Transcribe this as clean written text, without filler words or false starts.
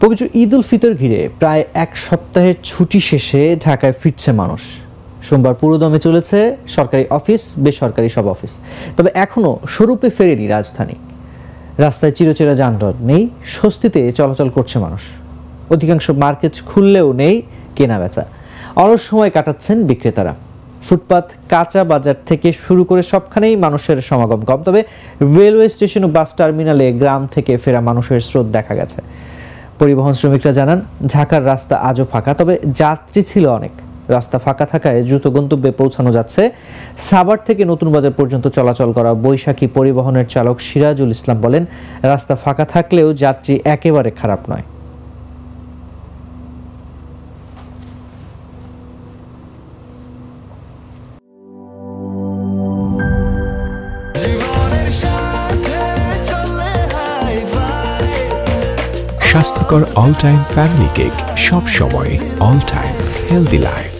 পবিত্র ঈদ উল ফিতর ঘিরে প্রায় এক সপ্তাহের ছুটি শেষে ঢাকায় ফিরছে মানুষ। সোমবার পুরোদমে চলেছে সরকারি অফিস, বেসরকারি সব অফিস। তবে এখনও স্বরূপে ফেরেনি রাজধানী। রাস্তায় চিরচেরা যানজট নেই, স্বস্তিতে চলাচল করছে মানুষ। অধিকাংশ মার্কেট খুললেও নেই কেনা বেচা। অলস সময় কাটাচ্ছেন বিক্রেতারা। ফুটপাত, কাঁচা বাজার থেকে শুরু করে সবখানেই মানুষের সমাগম কম। তবে রেলওয়ে স্টেশন ও বাস টার্মিনালে গ্রাম থেকে ফেরা মানুষের স্রোত দেখা গেছে। পরিবহন শ্রমিকরা জানান, ঢাকার রাস্তা আজও ফাঁকা, তবে যাত্রী ছিল অনেক। রাস্তা ফাঁকা থাকায় দ্রুত গন্তব্যে পৌঁছানো যাচ্ছে। সাভার থেকে নতুন বাজার পর্যন্ত চলাচল করা বৈশাখী পরিবহনের চালক সিরাজুল ইসলাম বলেন, রাস্তা ফাঁকা থাকলেও যাত্রী একেবারে খারাপ নয়। স্বাস্থ্যকর অল টাইম ফ্যামিলি কেক, সব সময় অল টাইম হেলদি লাইফ।